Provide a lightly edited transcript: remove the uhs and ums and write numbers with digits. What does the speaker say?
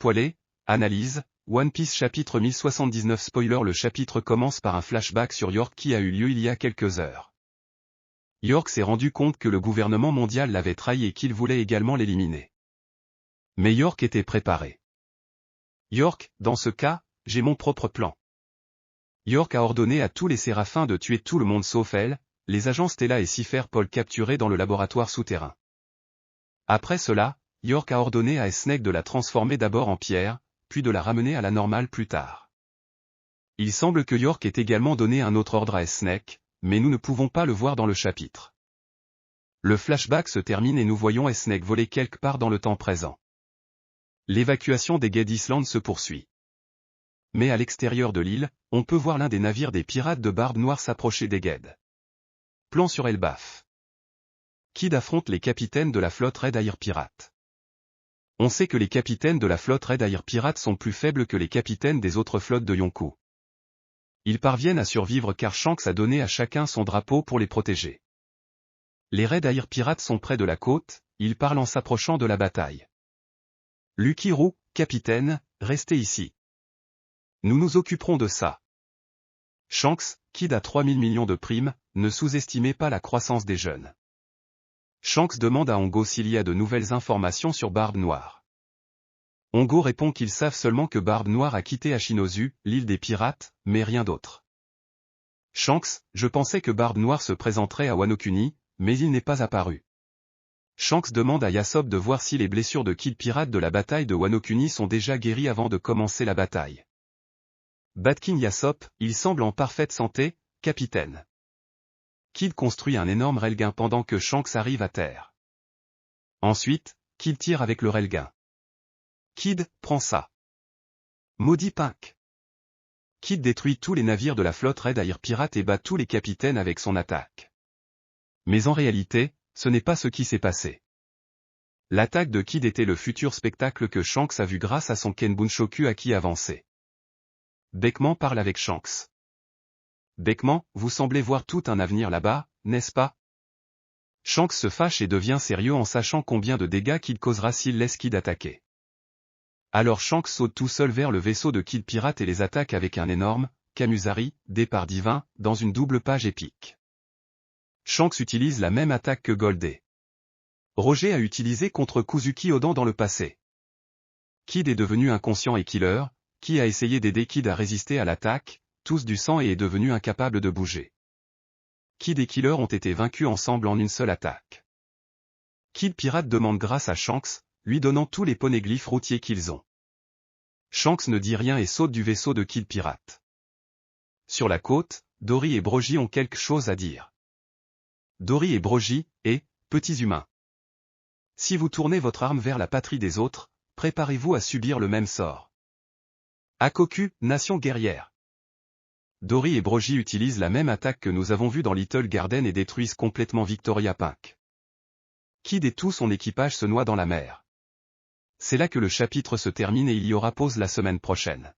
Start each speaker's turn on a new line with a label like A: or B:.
A: Spoiler, analyse, One Piece chapitre 1079 spoiler. Le chapitre commence par un flashback sur York qui a eu lieu il y a quelques heures. York s'est rendu compte que le gouvernement mondial l'avait trahi et qu'il voulait également l'éliminer. Mais York était préparé. York, dans ce cas, j'ai mon propre plan. York a ordonné à tous les séraphins de tuer tout le monde sauf elle, les agents Stella et Cipher Paul capturés dans le laboratoire souterrain. Après cela, York a ordonné à Snake de la transformer d'abord en pierre, puis de la ramener à la normale plus tard. Il semble que York ait également donné un autre ordre à Snake, mais nous ne pouvons pas le voir dans le chapitre. Le flashback se termine et nous voyons Snake voler quelque part dans le temps présent. L'évacuation des Ged Island se poursuit. Mais à l'extérieur de l'île, on peut voir l'un des navires des pirates de Barbe Noire s'approcher des Ged. Plan sur Elbaf. Kid affronte les capitaines de la flotte Red Air Pirate. On sait que les capitaines de la flotte Red Air Pirate sont plus faibles que les capitaines des autres flottes de Yonkou. Ils parviennent à survivre car Shanks a donné à chacun son drapeau pour les protéger. Les Red Air Pirates sont près de la côte, ils parlent en s'approchant de la bataille. Lucky Roux, capitaine, restez ici. Nous nous occuperons de ça. Shanks, Kid a 3000 millions de primes, ne sous-estimez pas la croissance des jeunes. Shanks demande à Ongo s'il y a de nouvelles informations sur Barbe Noire. Ongo répond qu'ils savent seulement que Barbe Noire a quitté Ashinozu, l'île des pirates, mais rien d'autre. Shanks, je pensais que Barbe Noire se présenterait à Wano Kuni, mais il n'est pas apparu. Shanks demande à Yasopp de voir si les blessures de Kid pirate de la bataille de Wano Kuni sont déjà guéries avant de commencer la bataille. Batkin Yasopp, il semble en parfaite santé, capitaine. Kid construit un énorme railgun pendant que Shanks arrive à terre. Ensuite, Kid tire avec le railgun. Kid, prends ça. Maudit Pink. Kid détruit tous les navires de la flotte Red Air Pirate et bat tous les capitaines avec son attaque. Mais en réalité, ce n'est pas ce qui s'est passé. L'attaque de Kid était le futur spectacle que Shanks a vu grâce à son Kenbunshoku Haki avancé. Beckman parle avec Shanks. Beckman, vous semblez voir tout un avenir là-bas, n'est-ce pas? Shanks se fâche et devient sérieux en sachant combien de dégâts Kid causera s'il laisse Kid attaquer. Alors Shanks saute tout seul vers le vaisseau de Kid pirate et les attaque avec un énorme Kamusari, départ divin, dans une double page épique. Shanks utilise la même attaque que Goldie. Roger a utilisé contre Kuzuki Odan dans le passé. Kid est devenu inconscient et Killer, qui a essayé d'aider Kid à résister à l'attaque, tous du sang et est devenu incapable de bouger. Kid et Killer ont été vaincus ensemble en une seule attaque. Kid pirate demande grâce à Shanks, lui donnant tous les poneglyphes routiers qu'ils ont. Shanks ne dit rien et saute du vaisseau de Kid pirate. Sur la côte, Dory et Brogy ont quelque chose à dire. Dory et Brogy, petits humains. Si vous tournez votre arme vers la patrie des autres, préparez-vous à subir le même sort. Hakoku, nation guerrière. Dory et Brogy utilisent la même attaque que nous avons vue dans Little Garden et détruisent complètement Victoria Pink. Kid et tout son équipage se noient dans la mer. C'est là que le chapitre se termine et il y aura pause la semaine prochaine.